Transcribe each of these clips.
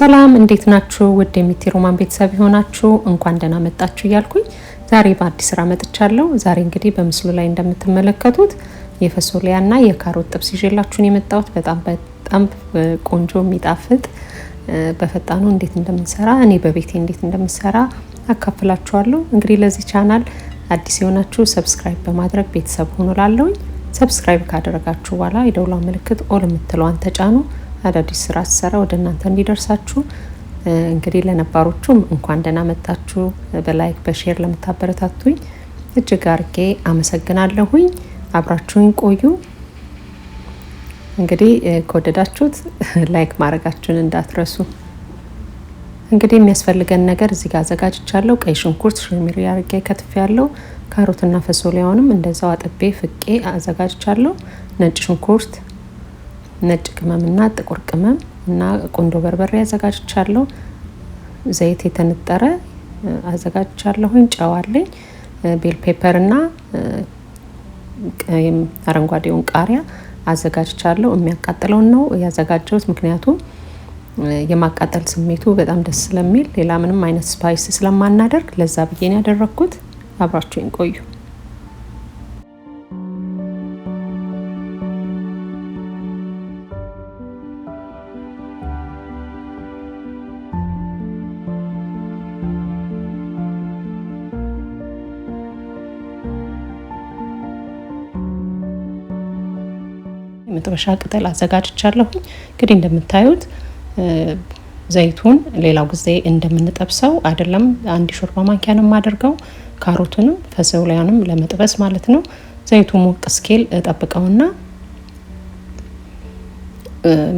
ሰላም እንዴት ናችሁ? ውድ የሚቲሮማን ቤተሰብ ሆናችሁ እንኳን ደህና መጣችሁ እያልኩኝ ዛሬ በአዲስ ስራ መጥቻለሁ። ዛሬ እንግዲህ በምስሉ ላይ እንደምትመለከቱት የፈሶልያና የካሮት ጥብስ ይዤላችሁን የመጣሁት በጣም ቆንጆ የሚጣፍጥ በፈጣኑ እንዴት እንደምንሰራ እኔ በቤቴ እንዴት እንደምንሰራ አካፍላችኋለሁ። እንግዲህ ለዚህ ቻናል አዲስ የሆናችሁ ሰብስክራይብ በማድረግ ቤተሰብ ሆኖ ላለሁኝ ሰብስክራይብ ካደረጋችሁ በኋላ የደውሏ ምልክት ኦል የምትለዋን ተጫኑ። አዳዲስ ስራ ሰራ ወደ እናንተ እንዲደርሳችሁ። እንግዲህ ለነባሮቹም እንኳን ደህና መጣችሁ። በላይክ በሼር ለምታበረታቱኝ እጅግ አርጌ አመሰግናለሁኝ። አብራችሁኝ ቆዩ። እንግዲህ ከወደዳችሁት ላይክ ማድረጋችሁን እንዳትረሱ። እንግዲህ የሚያስፈልገን ነገር እዚህ ጋር አዘጋጅቻለሁ። ቀይ ሽንኩርት ሽምሪ አርጌ ከትፌያለሁ። ካሮትና ፈሶሊያውንም እንደዛው አጥቤ ፍቄ አዘጋጅቻለሁ። ነጭ ሽንኩርት፣ ነጭ ቅመምና ጥቁር ቅመም እና ቁንዶ በርበሬ አዘጋጅቻለሁ። ዘይት የተነጠረ አዘጋጅቻለሁ። ጨው አለኝ። ቤል ፔፐር እና አረንጓዴውን ቃሪያ አዘጋጅቻለሁ። የሚያቃጥለው ነው ያዘጋጀሁት፣ ምክንያቱም የማቃጠል ስሜቱ በጣም ደስ ስለሚል ሌላ ምንም አይነት ስፓይስ ስለማናደርግ ለዛ ብዬ ነው ያደረኩት። አብራችሁኝ ቆዩ። መጥበሻ ቅጠል አዘጋጅቻለሁ። እንግዲህ እንደምታዩት ዘይቱን ሌላው ጊዜ እንደምንጠብሰው አይደለም፣ አንድ ሾርባ ማንኪያ ነው የማደርገው። ካሮቱንም ፈሶሊያንም ለመጥበስ ማለት ነው። ዘይቱ ሞቅ እስኪል ጠብቀውና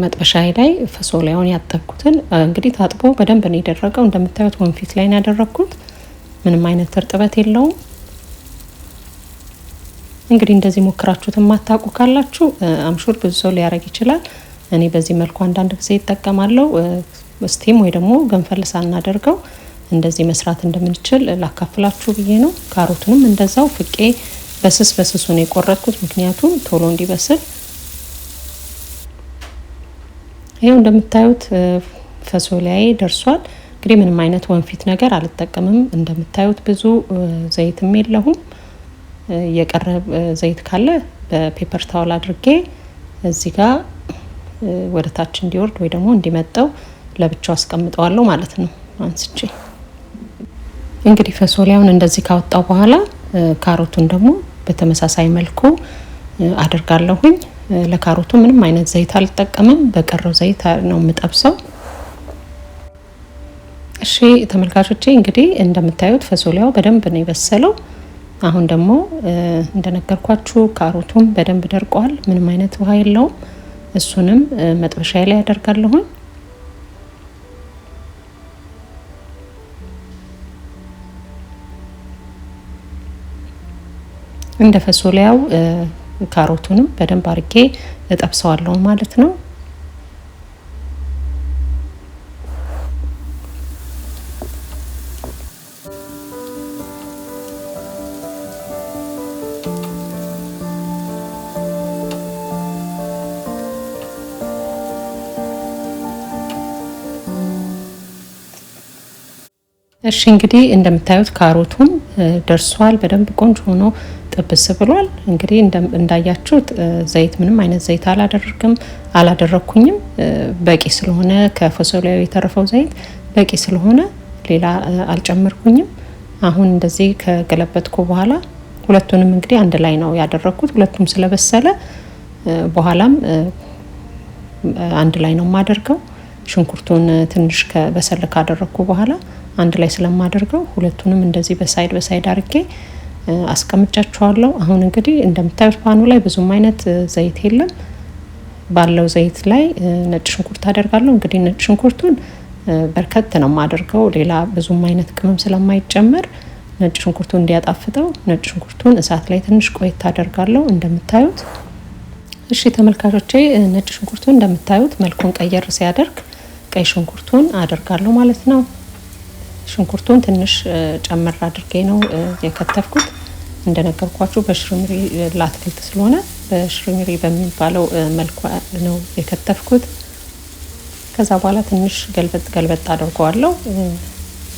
መጥበሻዬ ላይ ፈሶሊያውን ያጠብኩትን እንግዲህ ታጥቦ በደንብ ነው የደረቀው። እንደምታዩት ወንፊት ላይ ነው ያደረኩት። ምንም አይነት እርጥበት የለውም። እንግዲህ እንደዚህ ሞክራችሁት ማታውቁ ካላችሁ አምሹር ብዙ ሰው ሊያረግ ይችላል። እኔ በዚህ መልኩ አንዳንድ ጊዜ እጠቀማለሁ። ስቲም ወይ ደግሞ ገንፈል ሳናደርገው እንደዚህ መስራት እንደምንችል ላካፍላችሁ ብዬ ነው። ካሮቱንም እንደዛው ፍቄ በስሱ ነው የቆረጥኩት፣ ምክንያቱም ቶሎ እንዲበስል። ይሄው እንደምታዩት ፈሶሊያዬ ደርሷል። እንግዲህ ምንም አይነት ወንፊት ነገር አልጠቀምም። እንደምታዩት ብዙ ዘይትም የለውም። የቀረበ ዘይት ካለ በፔፐር ታውል አድርጌ እዚህ ጋር ወደ ታች እንዲወርድ ወይ ደግሞ እንዲመጣው ለብቻው አስቀምጠዋለሁ ማለት ነው አንስቼ። እንግዲህ ፈሶሊያውን እንደዚህ ካወጣው በኋላ ካሮቱን ደግሞ በተመሳሳይ መልኩ አደርጋለሁኝ። ለካሮቱ ምንም አይነት ዘይት አልጠቀምም፣ በቀረው ዘይት ነው የምጠብሰው። እሺ ተመልካቾቼ፣ እንግዲህ እንደምታዩት ፈሶሊያው በደንብ ነው የበሰለው። አሁን ደግሞ እንደነገርኳችሁ ካሮቱም በደንብ ደርቋል፣ ምንም አይነት ውሃ የለውም። እሱንም መጥበሻዬ ላይ አደርጋለሁ። እንደ ፈሶሊያው ካሮቱንም በደንብ አርጌ እጠብሰዋለሁ ማለት ነው። እሺ እንግዲህ እንደምታዩት ካሮቱም ደርሷል፣ በደንብ ቆንጆ ሆኖ ጥብስ ብሏል። እንግዲህ እንዳያችሁት ዘይት ምንም አይነት ዘይት አላደረኩኝም። በቂ ስለሆነ ከፈሶሊያው የተረፈው ዘይት በቂ ስለሆነ ሌላ አልጨመርኩኝም። አሁን እንደዚህ ከገለበጥኩ በኋላ ሁለቱንም እንግዲህ አንድ ላይ ነው ያደረኩት። ሁለቱም ስለበሰለ በኋላም አንድ ላይ ነው የማደርገው። ሽንኩርቱን ትንሽ ከበሰለ ካደረኩ በኋላ አንድ ላይ ስለማደርገው ሁለቱንም እንደዚህ በሳይድ አርጌ አስቀምጫቸዋለሁ። አሁን እንግዲህ እንደምታዩት ፓኑ ላይ ብዙም አይነት ዘይት የለም። ባለው ዘይት ላይ ነጭ ሽንኩርት አደርጋለሁ። እንግዲህ ነጭ ሽንኩርቱን በርከት ነው የማደርገው፣ ሌላ ብዙም አይነት ቅመም ስለማይጨመር ነጭ ሽንኩርቱን እንዲያጣፍጠው ነጭ ሽንኩርቱን እሳት ላይ ትንሽ ቆይታ አደርጋለሁ እንደምታዩት። እሺ ተመልካቾቼ፣ ነጭ ሽንኩርቱን እንደምታዩት መልኩን ቀየር ሲያደርግ ቀይ ሽንኩርቱን አደርጋለሁ ማለት ነው። ሽንኩርቱን ትንሽ ጨመር አድርጌ ነው የከተፍኩት። እንደነገርኳችሁ በሽርምሪ ለአትክልት ስለሆነ በሽርምሪ በሚባለው መልኩ ነው የከተፍኩት። ከዛ በኋላ ትንሽ ገልበጥ አድርገዋለሁ።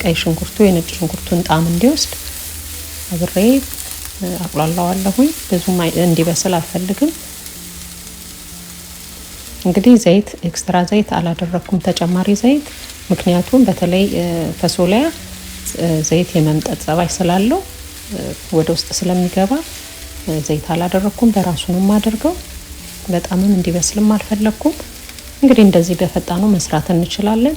ቀይ ሽንኩርቱ የነጭ ሽንኩርቱን ጣዕም እንዲወስድ አብሬ አቁላላዋለሁኝ። ብዙም እንዲበስል አልፈልግም። እንግዲህ ዘይት ኤክስትራ ዘይት አላደረኩም፣ ተጨማሪ ዘይት። ምክንያቱም በተለይ ፈሶሊያ ዘይት የመምጠጥ ጸባይ ስላለው ወደ ውስጥ ስለሚገባ ዘይት አላደረኩም፣ በራሱ ነው የማደርገው። በጣምም እንዲበስልም አልፈለኩም። እንግዲህ እንደዚህ በፈጣኑ መስራት እንችላለን።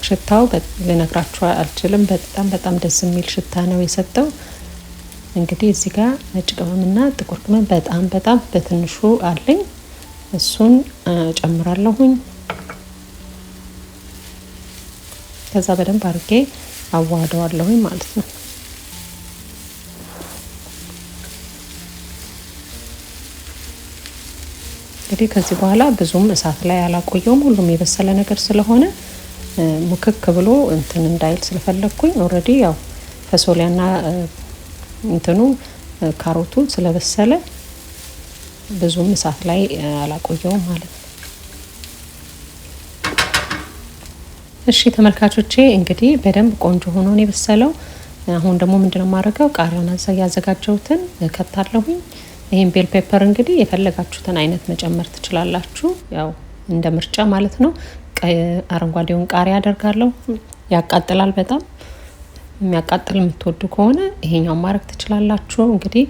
ሽታው ልነግራችሁ አልችልም። በጣም ደስ የሚል ሽታ ነው የሰጠው። እንግዲህ እዚህ ጋር ነጭ ቅመምና ጥቁር ቅመም በጣም በትንሹ አለኝ። እሱን ጨምራለሁኝ። ከዛ በደንብ አድርጌ አዋህደዋለሁኝ ማለት ነው። እንግዲህ ከዚህ በኋላ ብዙም እሳት ላይ አላቆየውም። ሁሉም የበሰለ ነገር ስለሆነ ሙክክ ብሎ እንትን እንዳይል ስለፈለኩኝ ኦሬዲ ያው ፈሶሊያና እንትኑ ካሮቱ ስለበሰለ ብዙም እሳት ላይ አላቆየውም ማለት ነው። እሺ ተመልካቾቼ እንግዲህ በደንብ ቆንጆ ሆኖ ነው የበሰለው። አሁን ደግሞ ምንድነው ማድረገው? ቃሪያውን ያዘጋጀሁትን ከታለሁኝ። ይሄን ቤል ፔፐር እንግዲህ የፈለጋችሁትን አይነት መጨመር ትችላላችሁ፣ ያው እንደ ምርጫ ማለት ነው። አረንጓዴውን ቃሪያ አደርጋለሁ። ያቃጥላል በጣም። የሚያቃጥል የምትወዱ ከሆነ ይሄኛው ማድረግ ትችላላችሁ። እንግዲህ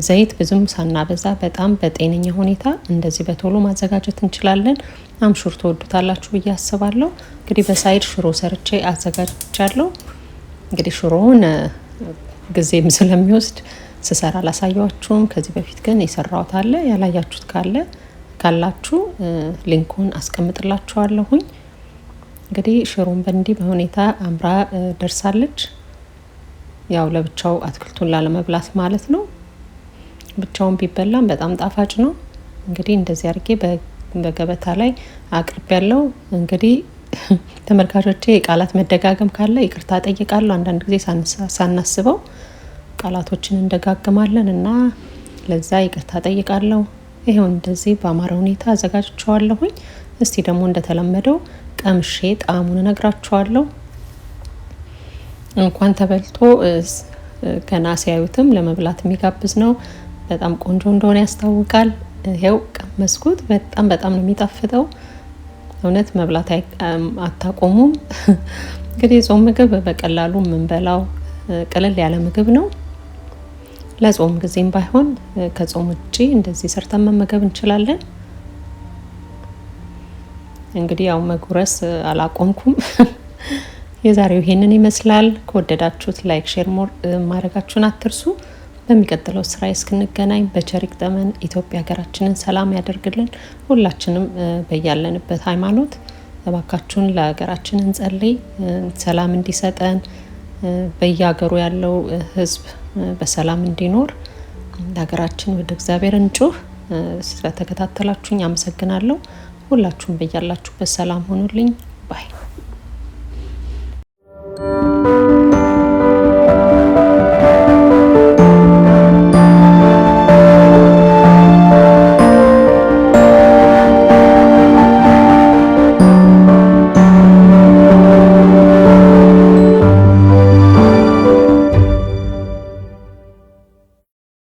ዘይት ብዙም ሳናበዛ በጣም በጤነኛ ሁኔታ እንደዚህ በቶሎ ማዘጋጀት እንችላለን። አምሹር ተወዱታላችሁ ብዬ አስባለሁ። እንግዲህ በሳይድ ሽሮ ሰርቼ አዘጋጅቻለሁ። እንግዲህ ሽሮውን ጊዜም ስለሚወስድ ስሰራ አላሳያችሁም። ከዚህ በፊት ግን የሰራሁት አለ፣ ያላያችሁት ካላችሁ ሊንኩን አስቀምጥላችኋለሁኝ። እንግዲህ ሽሮን በእንዲህ በሁኔታ አምራ ደርሳለች። ያው ለብቻው አትክልቱን ላለመብላት ማለት ነው። ብቻውን ቢበላም በጣም ጣፋጭ ነው። እንግዲህ እንደዚህ አድርጌ በገበታ ላይ አቅርብ ያለው። እንግዲህ ተመልካቾቼ የቃላት መደጋገም ካለ ይቅርታ ጠይቃለሁ። አንዳንድ ጊዜ ሳናስበው ቃላቶችን እንደጋግማለን እና ለዛ ይቅርታ ጠይቃለሁ። ይሄው እንደዚህ በአማረ ሁኔታ አዘጋጅቼዋለሁኝ። እስቲ ደግሞ እንደተለመደው ቀምሼ ጣዕሙን እነግራችኋለሁ። እንኳን ተበልቶ ገና ሲያዩትም ለመብላት የሚጋብዝ ነው። በጣም ቆንጆ እንደሆነ ያስታውቃል። ይሄው ቀመስኩት። በጣም ነው የሚጣፍጠው። እውነት መብላት አታቆሙም። እንግዲህ ጾም ምግብ በቀላሉ የምንበላው ቀለል ያለ ምግብ ነው። ለጾም ጊዜም ባይሆን ከጾም ውጪ እንደዚህ ሰርተን መመገብ እንችላለን። እንግዲህ ያው መጉረስ አላቆምኩም። የዛሬው ይሄንን ይመስላል። ከወደዳችሁት ላይክ፣ ሼር ማድረጋችሁን አትርሱ። በሚቀጥለው ስራ እስክንገናኝ በቸር ይግጠመን። ኢትዮጵያ ሀገራችንን ሰላም ያደርግልን። ሁላችንም በያለንበት ሃይማኖት እባካችሁን ለሀገራችን እንጸልይ፣ ሰላም እንዲሰጠን፣ በየሀገሩ ያለው ህዝብ በሰላም እንዲኖር ለሀገራችን ወደ እግዚአብሔር እንጩህ። ስለተከታተላችሁኝ አመሰግናለሁ። ሁላችሁም በያላችሁበት ሰላም ሆኑልኝ ባይ